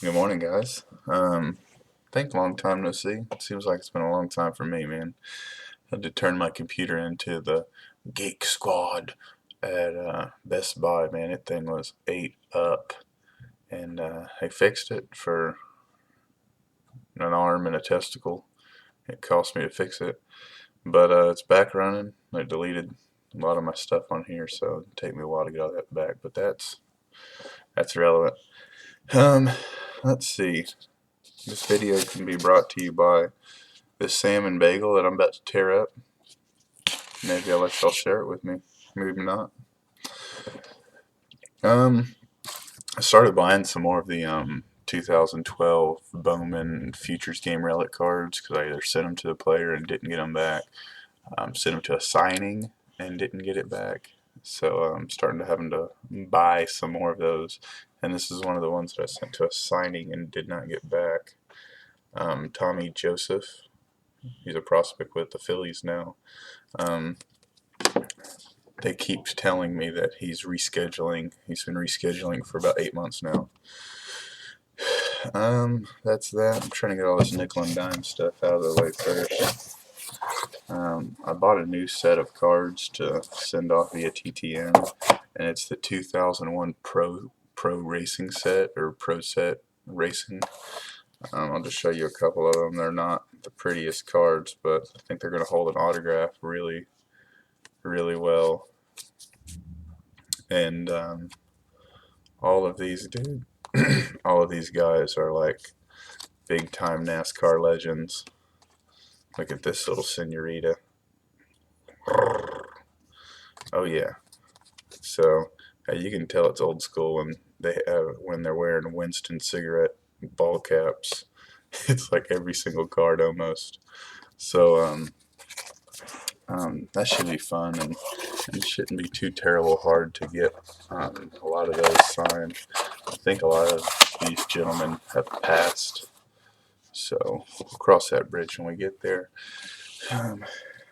Good morning, guys. Think long time no see. It seems like it's been a long time for me, man. I had to turn my computer into the Geek Squad at Best Buy, man. That thing was ate up, and they fixed it for an arm and a testicle. It cost me to fix it, but it's back running. I deleted a lot of my stuff on here, so it'll take me a while to get all that back. But that's relevant. Um, let's see. This video can be brought to you by this salmon bagel that I'm about to tear up. Maybe I'll let y'all share it with me. Maybe not. I started buying some more of the 2012 Bowman Futures Game Relic cards because I either sent them to the player and didn't get them back, sent them to a signing and didn't get it back. So I'm starting to having to buy some more of those. And this is one of the ones that I sent to a signing and did not get back. Tommy Joseph. He's a prospect with the Phillies now. They keep telling me that he's rescheduling. He's been rescheduling for about 8 months now. That's that. I'm trying to get all this nickel and dime stuff out of the way first. I bought a new set of cards to send off via TTM, and it's the 2001 Pro Racing set, or Pro Set Racing. I'll just show you a couple of them. They're not the prettiest cards, but I think they're going to hold an autograph really, really well. And all of these all of these guys are like big time NASCAR legends. Look at this little senorita. Oh yeah. So you can tell it's old school when they're wearing Winston cigarette ball caps. It's like every single card almost. So that should be fun, and it shouldn't be too terrible hard to get a lot of those signed. I think a lot of these gentlemen have passed, so we'll cross that bridge when we get there.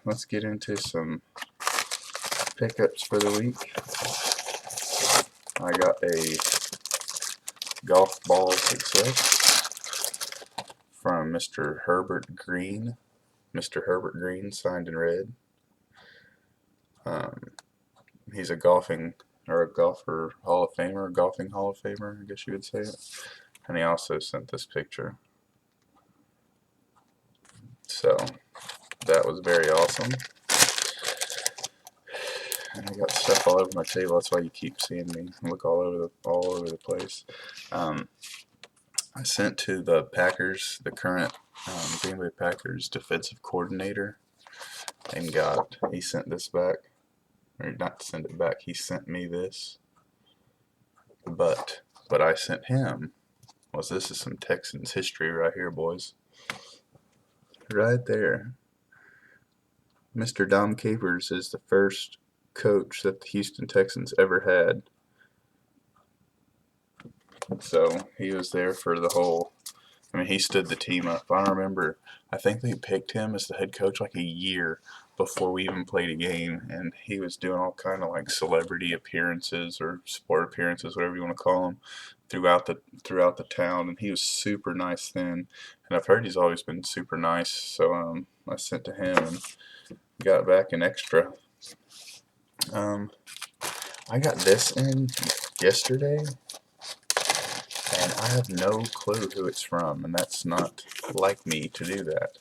Let's get into some pickups for the week. I got a golf ball success from Mr. Herbert Green. Mr. Herbert Green, signed in red. He's a golfer Hall of Famer, golfing Hall of Famer, I guess you would say it. And he also sent this picture. So that was very awesome. And I got stuff all over my table. That's why you keep seeing me look all over the place. I sent to the Packers, the current Green Bay Packers defensive coordinator, and he sent this back. Or not send it back, he sent me this. But what I sent him was, this is some Texans history right here, boys. Right there. Mr. Dom Capers is the first coach that the Houston Texans ever had. So he was there for the whole, he stood the team up. I think they picked him as the head coach like a year before we even played a game, and he was doing all kind of like celebrity appearances or sport appearances, whatever you want to call them, throughout the town, and he was super nice then. And I've heard he's always been super nice, so I sent to him and got back an extra. I got this in yesterday, and I have no clue who it's from, and that's not like me to do that.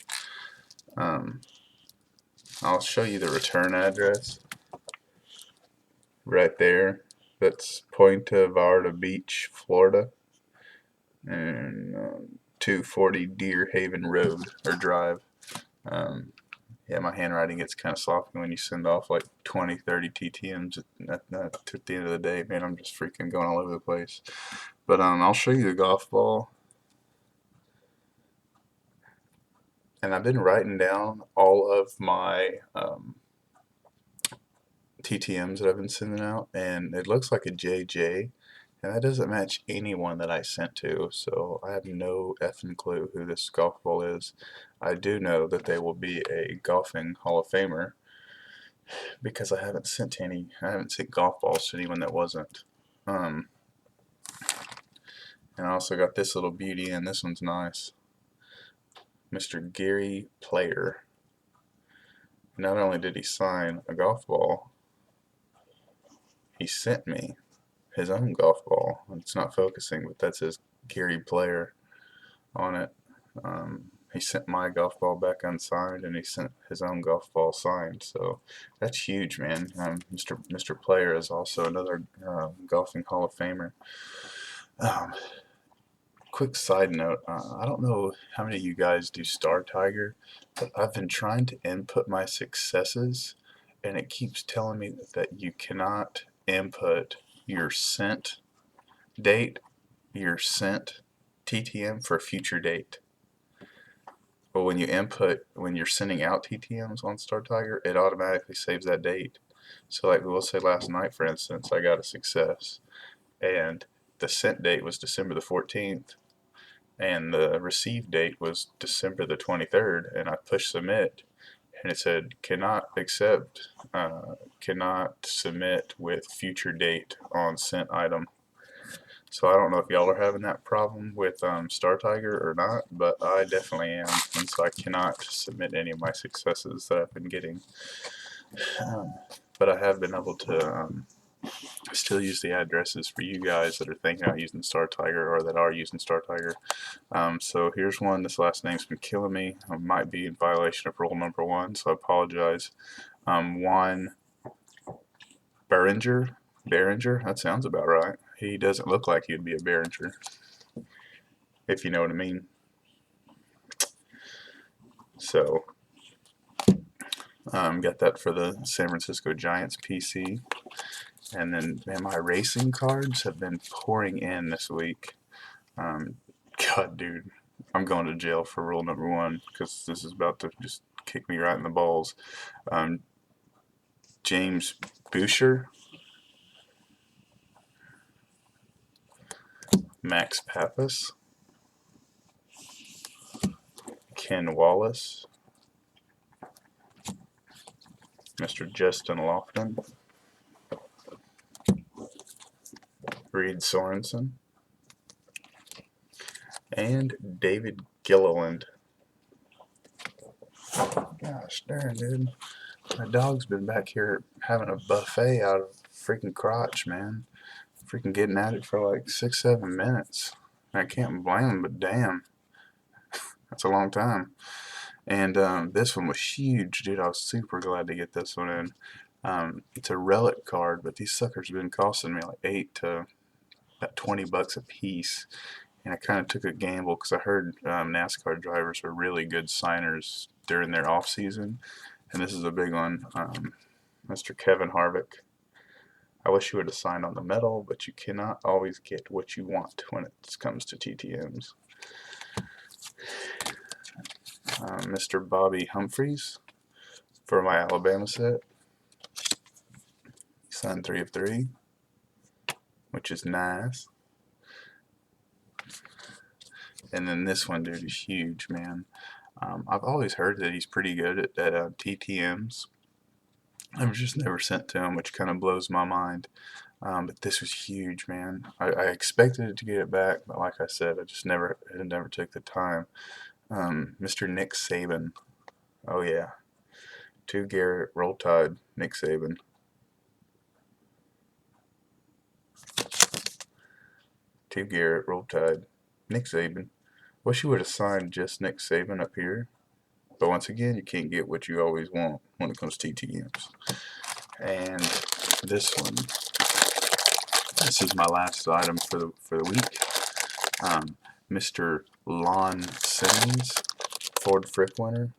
I'll show you the return address right there. That's Punta Vallarta Beach, Florida, and 240 Deer Haven Road or Drive. Yeah, my handwriting gets kind of sloppy when you send off like 20, 30 TTMs at the end of the day. Man, I'm just freaking going all over the place. But I'll show you the golf ball. And I've been writing down all of my TTMs that I've been sending out, and it looks like a JJ, and that doesn't match anyone that I sent to, so I have no effing clue who this golf ball is. I do know that they will be a golfing Hall of Famer, because I haven't sent golf balls to anyone that wasn't. And I also got this little beauty in. This one's nice. Mr. Gary Player. Not only did he sign a golf ball, he sent me his own golf ball. It's not focusing, but that says Gary Player on it. He sent my golf ball back unsigned, and he sent his own golf ball signed. So that's huge, man. Mr. Player is also another golfing Hall of Famer. Quick side note, I don't know how many of you guys do Star Tiger, but I've been trying to input my successes, and it keeps telling me that you cannot input your sent date, your sent TTM for a future date. But when you input, when you're sending out TTMs on Star Tiger, it automatically saves that date. So like we'll say last night, for instance, I got a success, and the sent date was December the 14th, and the receive date was December the 23rd, and I pushed submit, and it said cannot accept, cannot submit with future date on sent item. So I don't know if y'all are having that problem with Star Tiger or not, but I definitely am, and so I cannot submit any of my successes that I've been getting. But I have been able to still use the addresses for you guys that are thinking about using Star Tiger or that are using Star Tiger. So here's one. This last name's been killing me. I might be in violation of rule number 1, so I apologize. Juan Behringer, that sounds about right. He doesn't look like he'd be a Behringer, if you know what I mean. So, got that for the San Francisco Giants PC. And then, man, my racing cards have been pouring in this week. God, dude, I'm going to jail for rule number 1 because this is about to just kick me right in the balls. James Boucher, Max Pappas, Ken Wallace, Mr. Justin Lofton, Reed Sorensen, and David Gilliland. Gosh darn, dude. My dog's been back here having a buffet out of freaking crotch, man. Freaking getting at it for like 6-7 minutes. I can't blame him, but damn. That's a long time. And this one was huge, dude. I was super glad to get this one in. It's a relic card, but these suckers have been costing me like $8 to about $20 a piece. And I kind of took a gamble because I heard NASCAR drivers are really good signers during their off season, and this is a big one. Mr. Kevin Harvick. I wish you would have signed on the metal, but you cannot always get what you want when it comes to TTMs. Mr. Bobby Humphries for my Alabama set. He signed 3 of 3, which is nice. And then this one, dude, is huge, man. I've always heard that he's pretty good at TTMs. I've just never sent to him, which kind of blows my mind. But this was huge, man. I expected to get it back, but like I said, I never took the time. Mr. Nick Saben. Oh yeah. 2 Garrett, Roll Tide, Nick Saben. Two Garrett, Roll Tide, Nick Saben. Wish you would have signed just Nick Saban up here. But once again, you can't get what you always want when it comes to TTMs. And this one, this is my last item for the week. Mr. Lon Simmons, Ford Frick winner.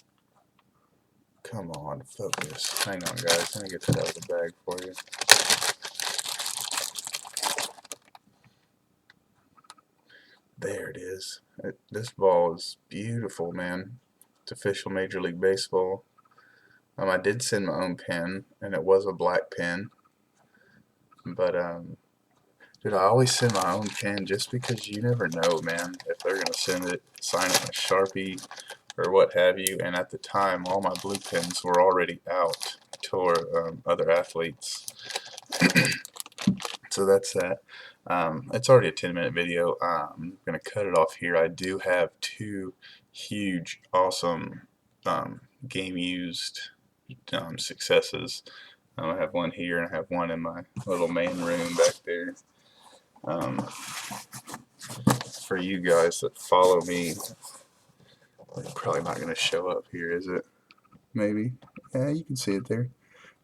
Come on, focus. Hang on, guys. Let me get that out of the bag for you. There it is. This ball is beautiful, man. It's official Major League Baseball. I did send my own pen, and it was a black pen. But, dude, I always send my own pen just because you never know, man, if they're going to sign it in a Sharpie or what have you. And at the time, all my blue pens were already out to other athletes. So so that's that. It's already a 10-minute video. I'm going to cut it off here. I do have two huge, awesome game used successes. I have one here and I have one in my little main room back there. Um, for you guys that follow me, it's probably not going to show up here, is it? Maybe. Yeah, you can see it there.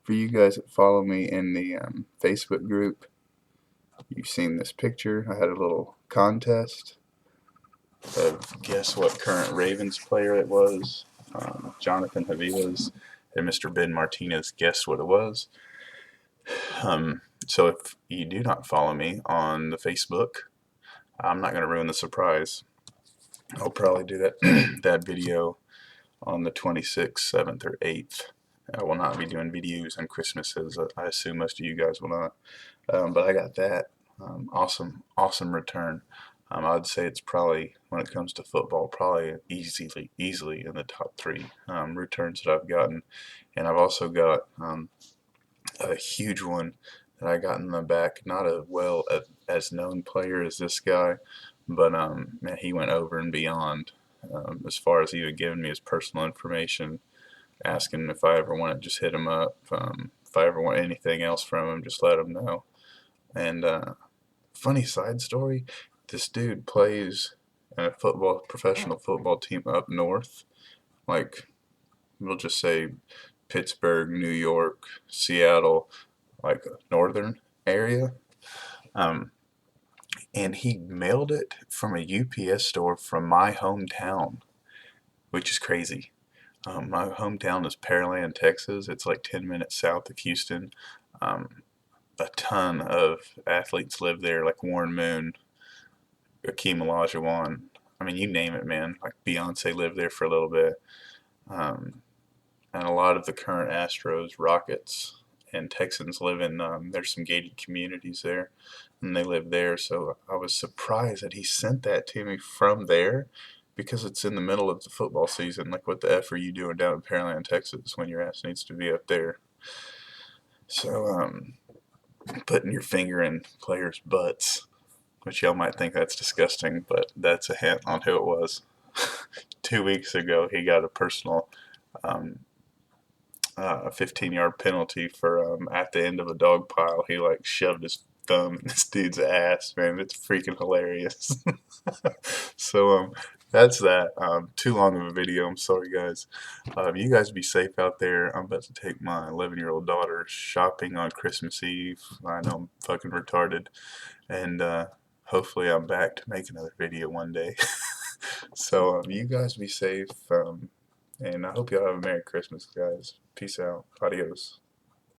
For you guys that follow me in the Facebook group, you've seen this picture. I had a little contest of guess what current Ravens player it was. Jonathan Havilas and Mr. Ben Martinez guessed what it was. So if you do not follow me on the Facebook, I'm not going to ruin the surprise. I'll probably do that that video on the 26th, 7th, or 8th. I will not be doing videos on Christmases. I assume most of you guys will not. But I got that. Awesome return. I'd say it's probably, when it comes to football, probably easily in the top 3 returns that I've gotten. And I've also got a huge one that I got in the back. Not as known player as this guy, but man, he went over and beyond as far as even giving me his personal information, asking if I ever want to just hit him up. If I ever want anything else from him, just let him know. And funny side story, this dude plays in a professional football team up north, like we'll just say Pittsburgh, New York, Seattle, like a northern area. And he mailed it from a UPS store from my hometown, which is crazy. My hometown is Pearland, Texas. It's like 10 minutes south of Houston. A ton of athletes live there, like Warren Moon, Akeem Olajuwon. I mean, you name it, man. Like Beyonce lived there for a little bit. And a lot of the current Astros, Rockets, and Texans live in, there's some gated communities there, and they live there. So I was surprised that he sent that to me from there, because it's in the middle of the football season. Like, what the F are you doing down in Pearland, Texas, when your ass needs to be up there? So, putting your finger in players' butts, which y'all might think that's disgusting, but that's a hint on who it was. 2 weeks ago, he got a personal 15-yard penalty for at the end of a dog pile. He like shoved his thumb in this dude's ass, man. It's freaking hilarious. So that's that. Too long of a video. I'm sorry, guys. You guys be safe out there. I'm about to take my 11-year-old daughter shopping on Christmas Eve. I know I'm fucking retarded, and hopefully I'm back to make another video one day. So you guys be safe. And I hope y'all have a Merry Christmas, guys. Peace out. Adios.